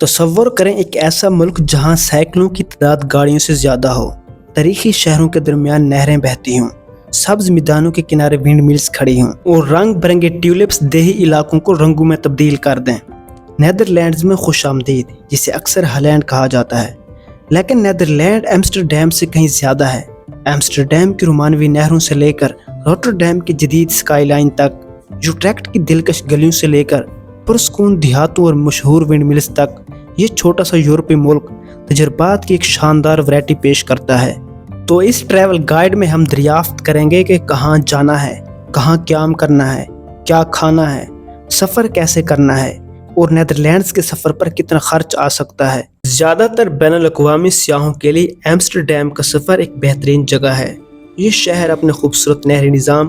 تصور کریں ایک ایسا ملک جہاں سینکڑوں کی تعداد گاڑیوں سے زیادہ ہو، تاریخی شہروں کے درمیان نہریں بہتی ہوں، سبز میدانوں کے کنارے ونڈ ملز کھڑی ہوں اور رنگ برنگے ٹیولپس دیہی علاقوں کو رنگوں میں تبدیل کر دیں۔ نیدرلینڈز میں خوش آمدید، جسے اکثر ہالینڈ کہا جاتا ہے، لیکن نیدرلینڈ ایمسٹرڈیم سے کہیں زیادہ ہے۔ ایمسٹرڈیم کی رومانوی نہروں سے لے کر روٹرڈیم کی جدید سکائی لائن تک، یوٹریکٹ کی دلکش گلیوں سے لے کر پرسکون دیہاتوں اور مشہور ونڈ ملز تک، یہ چھوٹا سا یورپی ملک تجربات کی ایک شاندار ویرائٹی پیش کرتا ہے۔ تو اس ٹریول گائیڈ میں ہم دریافت کریں گے کہ کہاں جانا ہے، کہاں قیام کرنا ہے، کیا کھانا ہے، سفر کیسے کرنا ہے اور نیدرلینڈز کے سفر پر کتنا خرچ آ سکتا ہے۔ زیادہ تر بین الاقوامی سیاحوں کے لیے ایمسٹرڈیم کا سفر ایک بہترین جگہ ہے۔ یہ شہر اپنے خوبصورت نہری نظام،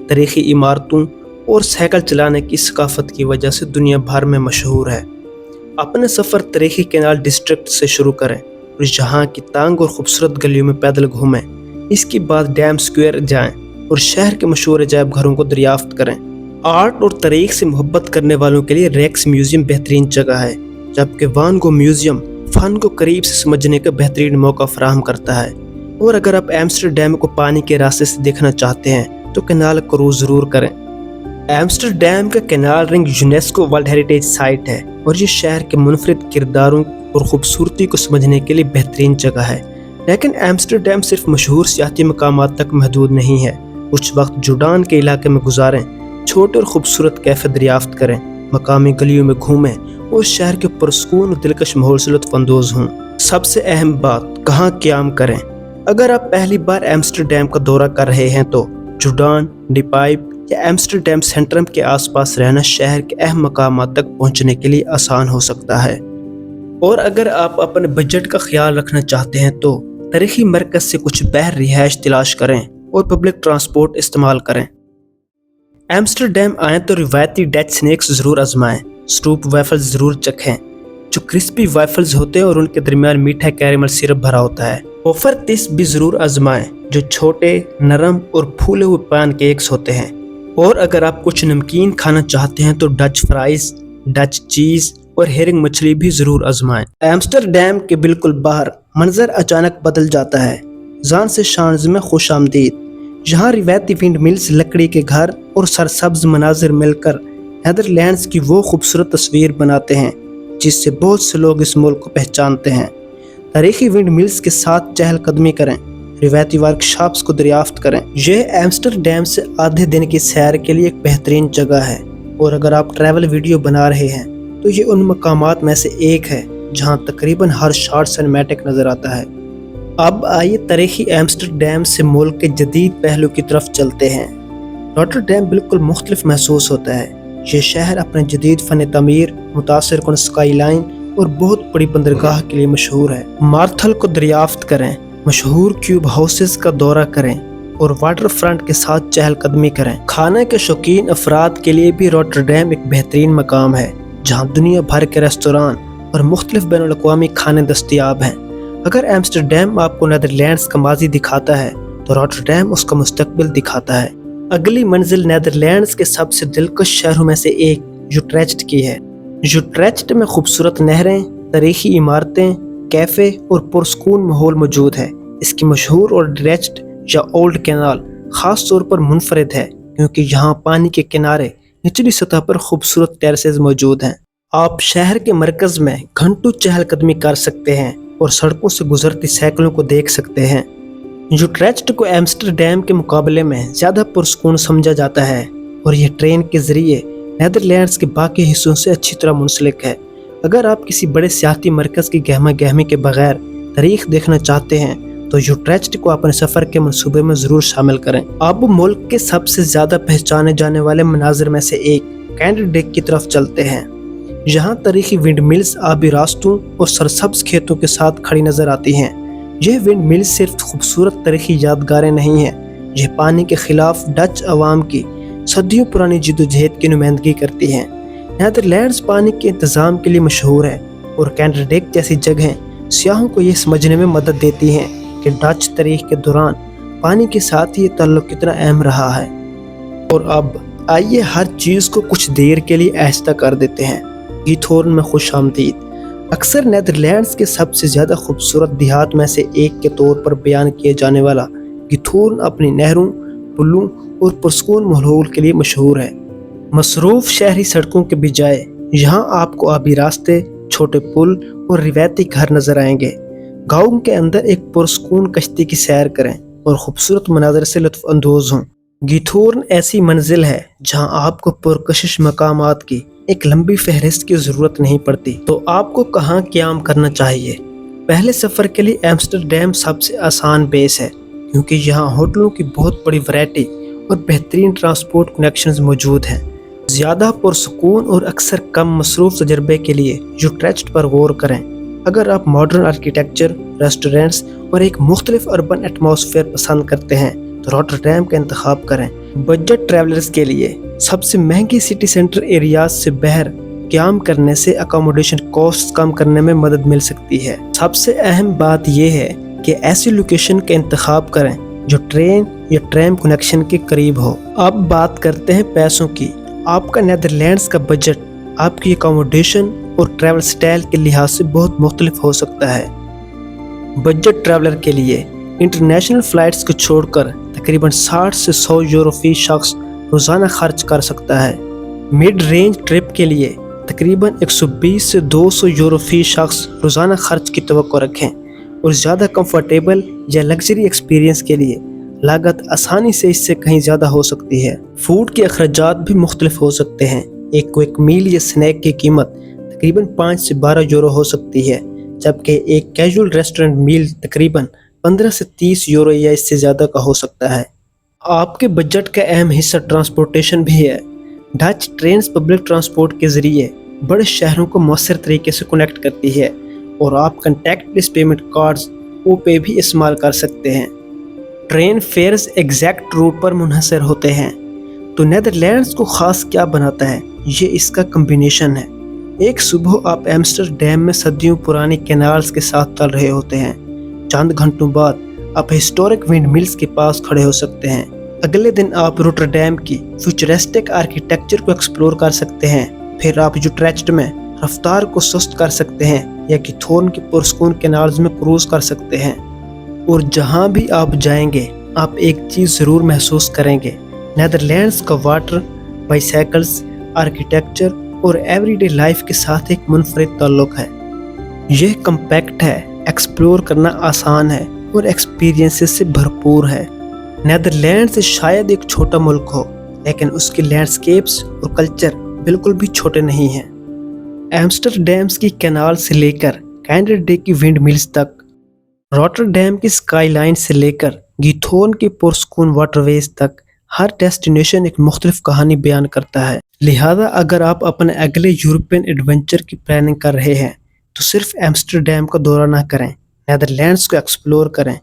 تاریخی عمارتوں اور سائیکل چلانے کی ثقافت کی وجہ سے دنیا بھر میں مشہور ہے۔ اپنے سفر تاریخی کینال ڈسٹرکٹ سے شروع کریں اور جہاں کی تانگ اور خوبصورت گلیوں میں پیدل گھومیں۔ اس کے بعد ڈیم سکوئر جائیں اور شہر کے مشہور عجائب گھروں کو دریافت کریں۔ آرٹ اور تاریخ سے محبت کرنے والوں کے لیے ریکس میوزیم بہترین جگہ ہے، جبکہ وان گو میوزیم فن کو قریب سے سمجھنے کا بہترین موقع فراہم کرتا ہے۔ اور اگر آپ ایمسٹرڈیم کو پانی کے راستے سے دیکھنا چاہتے ہیں تو کینال کروز ضرور کریں۔ ایمسٹرڈیم کا کینال رنگ یونیسکو ورلڈ ہیریٹیج سائٹ ہے اور یہ شہر کے منفرد کرداروں اور خوبصورتی کو سمجھنے کے لیے بہترین جگہ ہے۔ لیکن ایمسٹرڈیم صرف مشہور سیاحتی مقامات تک محدود نہیں ہے۔ کچھ وقت جوڈان کے علاقے میں گزاریں، چھوٹے اور خوبصورت کیفے دریافت کریں، مقامی گلیوں میں گھومیں اور شہر کے پرسکون اور دلکش ماحول سے لطف اندوز ہوں۔ سب سے اہم بات، کہاں قیام کریں۔ اگر آپ پہلی بار ایمسٹرڈیم کا دورہ کر رہے ہیں تو جوڈان، ڈیپائپ یا ایمسٹرڈیم سینٹرم کے آس پاس رہنا شہر کے اہم مقامات تک پہنچنے کے لیے آسان ہو سکتا ہے۔ اور اگر آپ اپنے بجٹ کا خیال رکھنا چاہتے ہیں تو تاریخی مرکز سے کچھ بہر رہائش تلاش کریں اور پبلک ٹرانسپورٹ استعمال کریں۔ ایمسٹرڈیم آئیں تو روایتی ڈچ سنیکس ضرور آزمائیں۔ سٹوپ ویفلز ضرور چکھیں، جو کرسپی ویفلز ہوتے ہیں اور ان کے درمیان میٹھا کیرمل سرپ بھرا ہوتا ہے۔ پوفر تس بھی ضرور آزمائیں، جو چھوٹے، نرم اور پھولے ہوئے پین کیکس ہوتے ہیں۔ اور اگر آپ کچھ نمکین کھانا چاہتے ہیں تو ڈچ فرائز، ڈچ چیز اور ہیرنگ مچھلی بھی ضرور آزمائیں۔ ایمسٹرڈیم کے بالکل باہر منظر اچانک بدل جاتا ہے۔ زان سے شانز میں خوش آمدید، جہاں روایتی ونڈ ملز، لکڑی کے گھر اور سرسبز مناظر مل کر نیدرلینڈز کی وہ خوبصورت تصویر بناتے ہیں جس سے بہت سے لوگ اس ملک کو پہچانتے ہیں۔ تاریخی ونڈ ملز کے ساتھ چہل قدمی کریں، روایتی ورکشاپس کو دریافت کریں۔ یہ ایمسٹرڈیم سے آدھے دن کی سیر کے لیے ایک بہترین جگہ ہے، اور اگر آپ ٹریول ویڈیو بنا رہے ہیں تو یہ ان مقامات میں سے ایک ہے جہاں تقریباً ہر شاٹ سینمیٹک نظر آتا ہے۔ اب آئیے تاریخی ایمسٹرڈیم سے ملک کے جدید پہلو کی طرف چلتے ہیں۔ روٹرڈیم بالکل مختلف محسوس ہوتا ہے۔ یہ شہر اپنے جدید فن تعمیر، متاثر کن سکائی لائن اور بہت بڑی بندرگاہ کے لیے مشہور ہے۔ مارتھل کو دریافت کریں، مشہور کیوب ہاؤسز کا دورہ کریں اور واٹر فرنٹ کے ساتھ چہل قدمی کریں۔ کھانے کے شوقین افراد کے لیے بھی روٹرڈیم ایک بہترین مقام ہے، جہاں دنیا بھر کے ریستوران اور مختلف بین الاقوامی کھانے دستیاب ہیں۔ اگر ایمسٹرڈیم آپ کو نیدرلینڈز کا ماضی دکھاتا ہے تو روٹرڈیم اس کا مستقبل دکھاتا ہے۔ اگلی منزل نیدرلینڈز کے سب سے دلکش شہروں میں سے ایک یوٹریچٹ کی ہے۔ یوٹریچٹ میں خوبصورت نہریں، تاریخی عمارتیں، کیفے اور پرسکون ماحول موجود ہے۔ اس کی مشہور اور ڈریچٹ یا اولڈ کینال خاص طور پر منفرد ہے کیونکہ یہاں پانی کے کنارے نچلی سطح پر خوبصورت ٹیرسز موجود ہیں۔ آپ شہر کے مرکز میں گھنٹوں چہل قدمی کر سکتے ہیں اور سڑکوں سے گزرتی سائیکلوں کو دیکھ سکتے ہیں۔ یوٹریچٹ کو ایمسٹرڈیم کے مقابلے میں زیادہ پرسکون سمجھا جاتا ہے اور یہ ٹرین کے ذریعے نیدرلینڈز کے باقی حصوں سے اچھی طرح منسلک ہے۔ اگر آپ کسی بڑے سیاحتی مرکز کی گہما گہمی کے بغیر تاریخ دیکھنا چاہتے ہیں تو یوٹریچٹ کو اپنے سفر کے منصوبے میں ضرور شامل کریں۔ اب ملک کے سب سے زیادہ پہچانے جانے والے مناظر میں سے ایک کینڈیڈیک کی طرف چلتے ہیں، جہاں تاریخی ونڈ ملز آبی راستوں اور سرسبز کھیتوں کے ساتھ کھڑی نظر آتی ہیں۔ یہ ونڈ ملز صرف خوبصورت تاریخی یادگاریں نہیں ہیں، یہ پانی کے خلاف ڈچ عوام کی صدیوں پرانی جدوجہد کی نمائندگی کرتی ہیں۔ نیدرلینڈز پانی کے انتظام کے لیے مشہور ہے اور کینڈیڈیک جیسی جگہیں سیاحوں کو یہ سمجھنے میں مدد دیتی ہیں کہ ڈچ تاریخ کے دوران پانی کے ساتھ یہ تعلق کتنا اہم رہا ہے۔ اور اب آئیے ہر چیز کو کچھ دیر کے لیے آہستہ کر دیتے ہیں۔ گیتھورن میں خوش آمدید۔ اکثر نیدرلینڈز کے سب سے زیادہ خوبصورت دیہات میں سے ایک کے طور پر بیان کیے جانے والا گیتھورن اپنی نہروں، پلوں اور پرسکون ماحول کے لیے مشہور ہے۔ مصروف شہری سڑکوں کے بجائے یہاں آپ کو آبی راستے، چھوٹے پل اور روایتی گھر نظر آئیں گے۔ گاؤں کے اندر ایک پرسکون کشتی کی سیر کریں اور خوبصورت مناظر سے لطف اندوز ہوں۔ گیتھورن ایسی منزل ہے جہاں آپ کو پرکشش مقامات کی ایک لمبی فہرست کی ضرورت نہیں پڑتی۔ تو آپ کو کہاں قیام کرنا چاہیے؟ پہلے سفر کے لیے ایمسٹرڈیم سب سے آسان بیس ہے، کیونکہ یہاں ہوٹلوں کی بہت بڑی ویرائٹی اور بہترین ٹرانسپورٹ کنیکشنز موجود ہیں۔ زیادہ پرسکون اور اکثر کم مصروف تجربے کے لیے یوٹریچٹ پر غور کریں۔ اگر آپ ماڈرن آرکیٹیکچر، ریسٹورنٹس اور ایک مختلف اربن ایٹماسفیئر پسند کرتے ہیں تو روٹرڈیم کا انتخاب کریں۔ بجٹ ٹریولرز کے لیے سب سے مہنگی سٹی سینٹر ایریاز سے باہر قیام کرنے سے اکاموڈیشن کاسٹ کم کرنے میں مدد مل سکتی ہے۔ سب سے اہم بات یہ ہے کہ ایسی لوکیشن کا انتخاب کریں جو ٹرین یا ٹریم کنیکشن کے قریب ہو۔ اب بات کرتے ہیں پیسوں کی۔ آپ کا نیدرلینڈز کا بجٹ آپ کی اکاموڈیشن اور ٹریول سٹائل کے لحاظ سے بہت مختلف ہو سکتا ہے۔ بجٹ ٹریولر کے لیے انٹرنیشنل فلائٹس کو چھوڑ کر تقریباً 60 سے 100 یورو فی شخص روزانہ خرچ کر سکتا ہے۔ مڈ رینج ٹرپ کے لیے تقریباً 120 سے 200 یورو فی شخص روزانہ خرچ کی توقع رکھیں، اور زیادہ کمفرٹیبل یا لگژری ایکسپیرینس کے لیے لاگت آسانی سے اس سے کہیں زیادہ ہو سکتی ہے۔ فوڈ کے اخراجات بھی مختلف ہو سکتے ہیں۔ ایک کوئک میل یا سنیک کی قیمت تقریباً 5 سے 12 یورو ہو سکتی ہے، جبکہ ایک کیجول ریسٹورنٹ میل تقریباً 15 سے 30 یورو یا اس سے زیادہ کا ہو سکتا ہے۔ آپ کے بجٹ کا اہم حصہ ٹرانسپورٹیشن بھی ہے۔ ڈچ ٹرینز پبلک ٹرانسپورٹ کے ذریعے بڑے شہروں کو مؤثر طریقے سے کنیکٹ کرتی ہے، اور آپ کنٹیکٹ لیس پیمنٹ کارڈز او پے بھی استعمال کر سکتے ہیں۔ ٹرین فیئرز ایگزیکٹ روٹ پر منحصر ہوتے ہیں۔ تو نیدرلینڈز کو خاص کیا بناتا ہے؟ یہ اس کا کمبینیشن ہے۔ ایک صبح آپ ایمسٹرڈیم میں صدیوں پرانی کینالز کے ساتھ چل رہے ہوتے ہیں۔ چند گھنٹوں بعد آپ ہسٹورک ونڈ ملز کے پاس کھڑے ہو سکتے ہیں۔ اگلے دن آپ روٹرڈیم کی فیوچرسٹک آرکیٹیکچر کو ایکسپلور کر سکتے ہیں۔ پھر آپ یوٹریچٹ میں رفتار کو سست کر سکتے ہیں یا گیتھورن کی پرسکون کینالز میں کروز کر سکتے ہیں۔ اور جہاں بھی آپ جائیں گے آپ ایک چیز ضرور محسوس کریں گے، نیدرلینڈز کا واٹر، بائیسیکلز، آرکیٹیکچر اور ایوری ڈے لائف کے ساتھ ایک منفرد تعلق ہے۔ یہ کمپیکٹ ہے، ایکسپلور کرنا آسان ہے اور ایکسپیرینسز سے بھرپور ہے۔ نیدرلینڈز شاید ایک چھوٹا ملک ہو، لیکن اس کے لینڈسکیپس اور کلچر بالکل بھی چھوٹے نہیں ہیں۔ ایمسٹرڈیم کی کینال سے لے کر کینڈرڈے کی ونڈ ملز تک، روٹرڈیم کی اسکائی لائن سے لے کر گیتھورن کی پرسکون واٹر ویز تک، ہر ڈیسٹینیشن ایک مختلف کہانی بیان کرتا ہے۔ لہذا اگر آپ اپنے اگلے یورپین ایڈونچر کی پلاننگ کر رہے ہیں تو صرف ایمسٹرڈیم کا دورہ نہ کریں، نیدرلینڈز کو ایکسپلور کریں۔